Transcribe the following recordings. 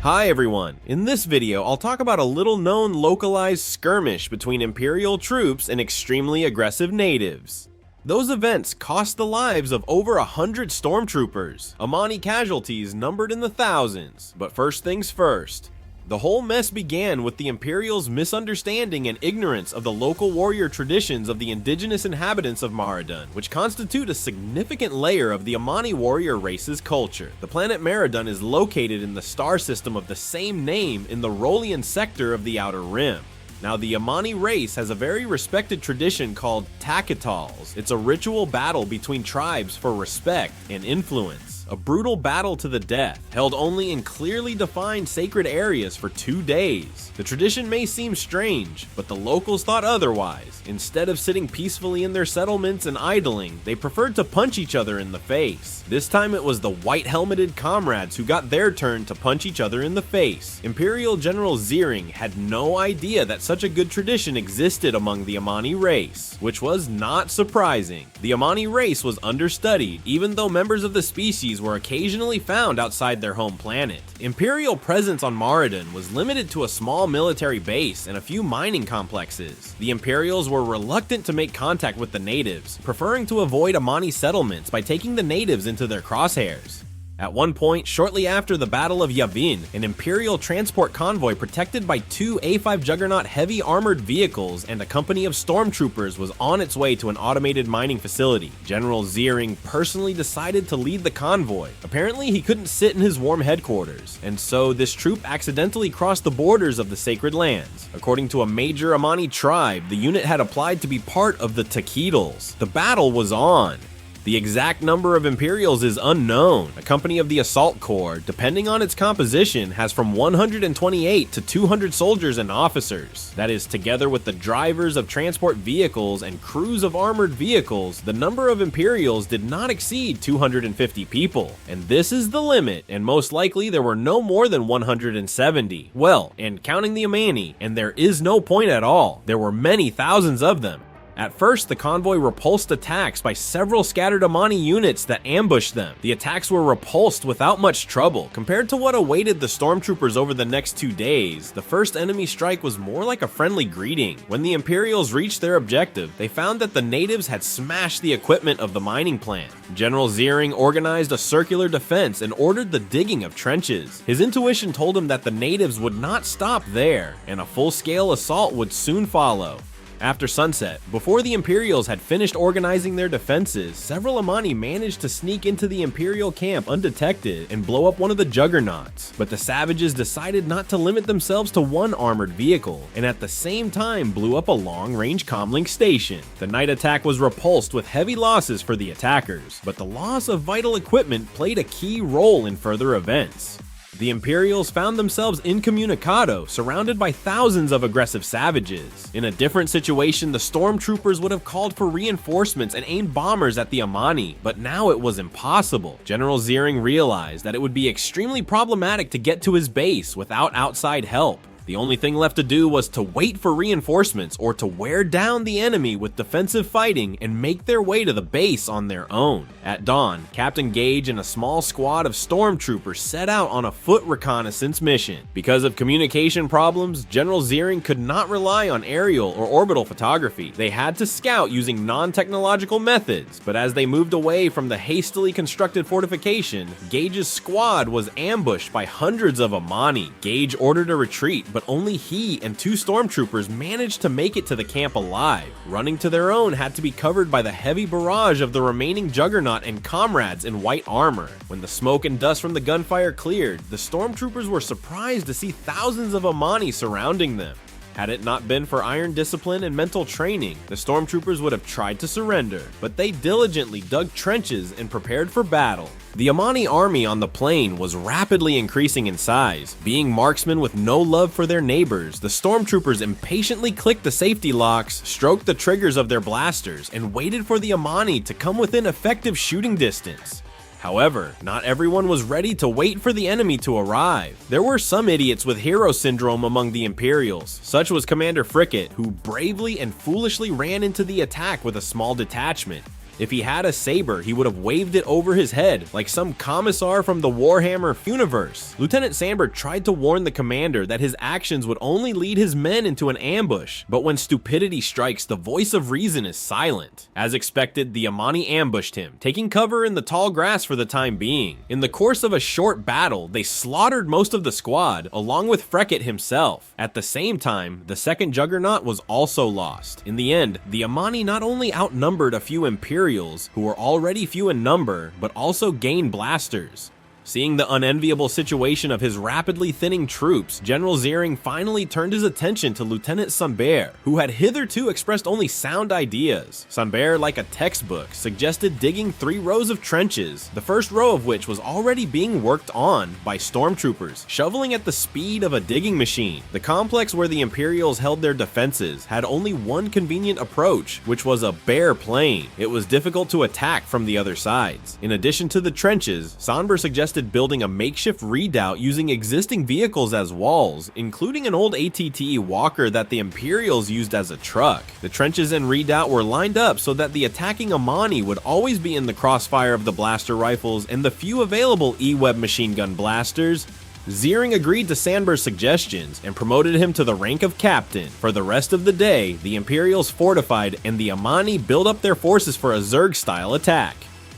Hi everyone, in this video I'll talk about a little known localized skirmish between Imperial troops and extremely aggressive natives. Those events cost the lives of over 100 stormtroopers, Amani casualties numbered in the thousands. But first things first. The whole mess began with the Imperials' misunderstanding and ignorance of the local warrior traditions of the indigenous inhabitants of Maridun, which constitute a significant layer of the Amani warrior race's culture. The planet Maridun is located in the star system of the same name in the Rolian sector of the Outer Rim. Now, the Amani race has a very respected tradition called takitals. It's a ritual battle between tribes for respect and influence. A brutal battle to the death, held only in clearly defined sacred areas for 2 days. The tradition may seem strange, but the locals thought otherwise. Instead of sitting peacefully in their settlements and idling, they preferred to punch each other in the face. This time it was the white-helmeted comrades who got their turn to punch each other in the face. Imperial General Ziering had no idea that such a good tradition existed among the Amani race, which was not surprising. The Amani race was understudied, even though members of the species were occasionally found outside their home planet. Imperial presence on Maridun was limited to a small military base and a few mining complexes. The Imperials were reluctant to make contact with the natives, preferring to avoid Amani settlements by taking the natives into their crosshairs. At one point, shortly after the Battle of Yavin, an Imperial transport convoy protected by 2 A5 Juggernaut heavy armored vehicles and a company of stormtroopers was on its way to an automated mining facility. General Ziering personally decided to lead the convoy. Apparently, he couldn't sit in his warm headquarters, and so this troop accidentally crossed the borders of the sacred lands. According to a major Amani tribe, the unit had applied to be part of the takitals. The battle was on. The exact number of Imperials is unknown. A company of the Assault Corps, depending on its composition, has from 128 to 200 soldiers and officers. That is, together with the drivers of transport vehicles and crews of armored vehicles, the number of Imperials did not exceed 250 people. And this is the limit, and most likely there were no more than 170. Well, and counting the Amani, and there is no point at all. There were many thousands of them. At first, the convoy repulsed attacks by several scattered Amani units that ambushed them. The attacks were repulsed without much trouble. Compared to what awaited the stormtroopers over the next 2 days, the first enemy strike was more like a friendly greeting. When the Imperials reached their objective, they found that the natives had smashed the equipment of the mining plant. General Ziering organized a circular defense and ordered the digging of trenches. His intuition told him that the natives would not stop there, and a full-scale assault would soon follow. After sunset, before the Imperials had finished organizing their defenses, several Amani managed to sneak into the Imperial camp undetected and blow up one of the juggernauts. But the savages decided not to limit themselves to one armored vehicle, and at the same time blew up a long-range comlink station. The night attack was repulsed with heavy losses for the attackers, but the loss of vital equipment played a key role in further events. The Imperials found themselves incommunicado, surrounded by thousands of aggressive savages. In a different situation, the stormtroopers would have called for reinforcements and aimed bombers at the Amani, but now it was impossible. General Ziering realized that it would be extremely problematic to get to his base without outside help. The only thing left to do was to wait for reinforcements or to wear down the enemy with defensive fighting and make their way to the base on their own. At dawn, Captain Gage and a small squad of stormtroopers set out on a foot reconnaissance mission. Because of communication problems, General Ziering could not rely on aerial or orbital photography. They had to scout using non-technological methods, but as they moved away from the hastily constructed fortification, Gage's squad was ambushed by hundreds of Amani. Gage ordered a retreat, but only he and 2 stormtroopers managed to make it to the camp alive. Running to their own had to be covered by the heavy barrage of the remaining Juggernaut and comrades in white armor. When the smoke and dust from the gunfire cleared, the stormtroopers were surprised to see thousands of Amani surrounding them. Had it not been for iron discipline and mental training, the stormtroopers would have tried to surrender, but they diligently dug trenches and prepared for battle. The Amani army on the plain was rapidly increasing in size. Being marksmen with no love for their neighbors, the stormtroopers impatiently clicked the safety locks, stroked the triggers of their blasters, and waited for the Amani to come within effective shooting distance. However, not everyone was ready to wait for the enemy to arrive. There were some idiots with hero syndrome among the Imperials. Such was Commander Frickett, who bravely and foolishly ran into the attack with a small detachment. If he had a saber, he would have waved it over his head like some commissar from the Warhammer universe. Lieutenant Sandberg tried to warn the commander that his actions would only lead his men into an ambush, but when stupidity strikes, the voice of reason is silent. As expected, the Amani ambushed him, taking cover in the tall grass for the time being. In the course of a short battle, they slaughtered most of the squad, along with Freckett himself. At the same time, the second juggernaut was also lost. In the end, the Amani not only outnumbered a few Imperials, who were already few in number, but also gained blasters. Seeing the unenviable situation of his rapidly thinning troops, General Ziering finally turned his attention to Lieutenant Sandberg, who had hitherto expressed only sound ideas. Sandberg, like a textbook, suggested digging 3 rows of trenches, the first row of which was already being worked on by stormtroopers, shoveling at the speed of a digging machine. The complex where the Imperials held their defenses had only one convenient approach, which was a bare plain. It was difficult to attack from the other sides. In addition to the trenches, Sandberg suggested building a makeshift redoubt using existing vehicles as walls, including an old ATT walker that the Imperials used as a truck. The trenches and redoubt were lined up so that the attacking Amani would always be in the crossfire of the blaster rifles and the few available E-Web machine gun blasters. Ziering agreed to Sandberg's suggestions and promoted him to the rank of captain. For the rest of the day, the Imperials fortified and the Amani built up their forces for a Zerg-style attack.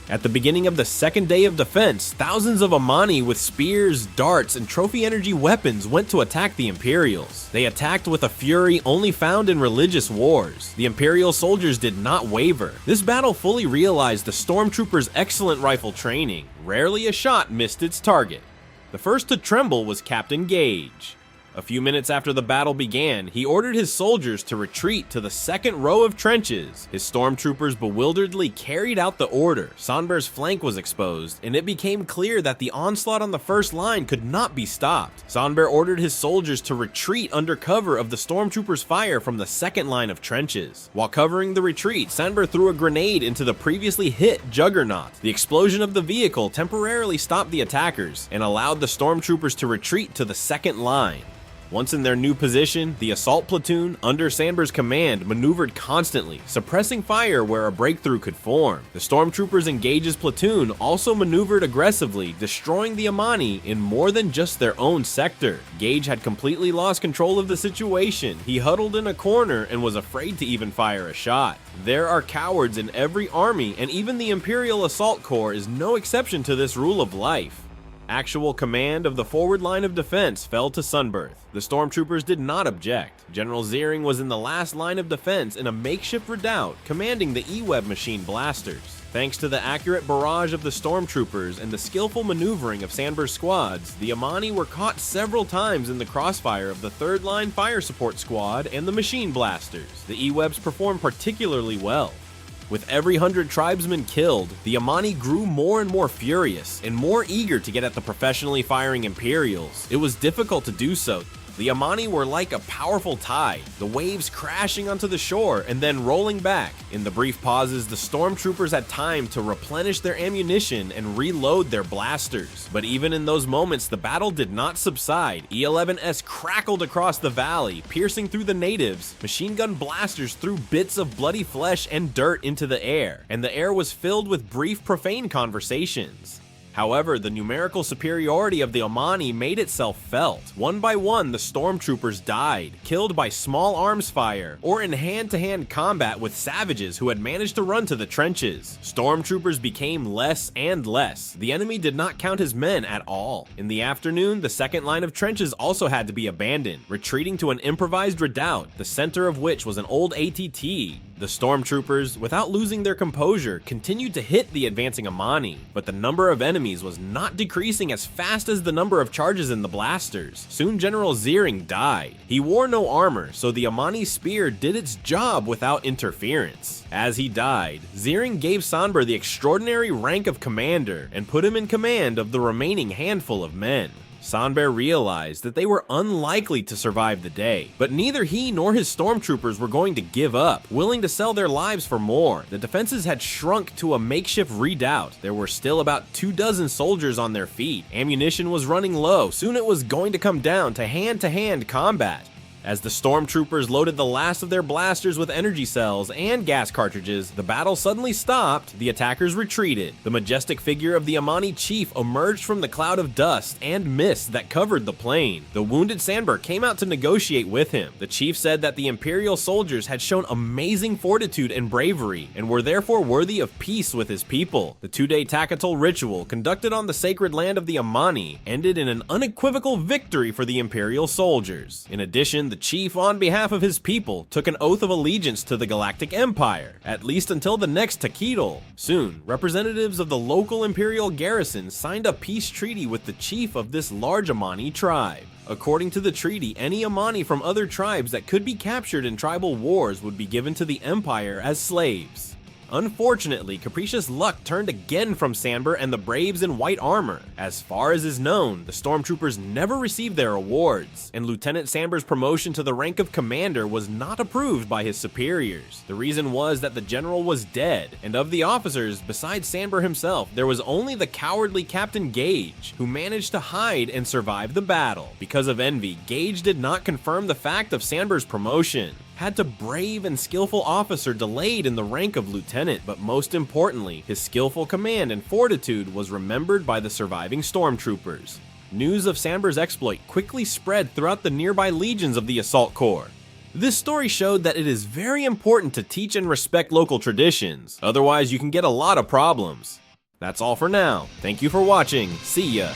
At the beginning of the second day of defense, thousands of Amani with spears, darts, and trophy energy weapons went to attack the Imperials. They attacked with a fury only found in religious wars. The Imperial soldiers did not waver. This battle fully realized the stormtroopers' excellent rifle training. Rarely a shot missed its target. The first to tremble was Captain Gage. A few minutes after the battle began, he ordered his soldiers to retreat to the second row of trenches. His stormtroopers bewilderedly carried out the order. Sandberg's flank was exposed, and it became clear that the onslaught on the first line could not be stopped. Sandberg ordered his soldiers to retreat under cover of the stormtroopers' fire from the second line of trenches. While covering the retreat, Sandberg threw a grenade into the previously hit juggernaut. The explosion of the vehicle temporarily stopped the attackers and allowed the stormtroopers to retreat to the second line. Once in their new position, the assault platoon, under Sandberg's command, maneuvered constantly, suppressing fire where a breakthrough could form. The stormtroopers in Gage's platoon also maneuvered aggressively, destroying the Amani in more than just their own sector. Gage had completely lost control of the situation. He huddled in a corner and was afraid to even fire a shot. There are cowards in every army, and even the Imperial Assault Corps is no exception to this rule of life. Actual command of the forward line of defense fell to Sandberg. The stormtroopers did not object. General Ziering was in the last line of defense in a makeshift redoubt, commanding the E-Web machine blasters. Thanks to the accurate barrage of the stormtroopers and the skillful maneuvering of Sandberg's squads, the Amani were caught several times in the crossfire of the third line fire support squad and the machine blasters. The E-Webs performed particularly well. With every 100 tribesmen killed, the Amani grew more and more furious and more eager to get at the professionally firing Imperials. It was difficult to do so. The Amani were like a powerful tide, the waves crashing onto the shore and then rolling back. In the brief pauses, the stormtroopers had time to replenish their ammunition and reload their blasters. But even in those moments, the battle did not subside. E-11S crackled across the valley, piercing through the natives. Machine gun blasters threw bits of bloody flesh and dirt into the air, and the air was filled with brief profane conversations. However, the numerical superiority of the Amani made itself felt. One by one, the stormtroopers died, killed by small arms fire, or in hand-to-hand combat with savages who had managed to run to the trenches. Stormtroopers became less and less. The enemy did not count his men at all. In the afternoon, the second line of trenches also had to be abandoned, retreating to an improvised redoubt, the center of which was an old ATT. The stormtroopers, without losing their composure, continued to hit the advancing Amani, but the number of enemies was not decreasing as fast as the number of charges in the blasters. Soon General Ziering died. He wore no armor, so the Amani spear did its job without interference. As he died, Ziering gave Sandberg the extraordinary rank of commander and put him in command of the remaining handful of men. Sandberg realized that they were unlikely to survive the day, but neither he nor his stormtroopers were going to give up, willing to sell their lives for more. The defenses had shrunk to a makeshift redoubt. There were still about 24 soldiers on their feet. Ammunition was running low. Soon it was going to come down to hand-to-hand combat. As the stormtroopers loaded the last of their blasters with energy cells and gas cartridges, the battle suddenly stopped, the attackers retreated. The majestic figure of the Amani chief emerged from the cloud of dust and mist that covered the plain. The wounded Sandber came out to negotiate with him. The chief said that the Imperial soldiers had shown amazing fortitude and bravery, and were therefore worthy of peace with his people. The 2-day takital ritual, conducted on the sacred land of the Amani, ended in an unequivocal victory for the Imperial soldiers. In addition, the chief, on behalf of his people, took an oath of allegiance to the Galactic Empire, at least until the next takital. Soon, representatives of the local Imperial garrison signed a peace treaty with the chief of this large Amani tribe. According to the treaty, any Amani from other tribes that could be captured in tribal wars would be given to the Empire as slaves. Unfortunately, capricious luck turned again from Sandber and the Braves in white armor. As far as is known, the stormtroopers never received their awards, and Lieutenant Sandber's promotion to the rank of commander was not approved by his superiors. The reason was that the general was dead, and of the officers, besides Sandber himself, there was only the cowardly Captain Gage, who managed to hide and survive the battle. Because of envy, Gage did not confirm the fact of Sandber's promotion. Had to brave and skillful officer delayed in the rank of lieutenant, but most importantly, his skillful command and fortitude was remembered by the surviving stormtroopers. News of Sandber's exploit quickly spread throughout the nearby legions of the Assault Corps. This story showed that it is very important to teach and respect local traditions, otherwise you can get a lot of problems. That's all for now. Thank you for watching. See ya.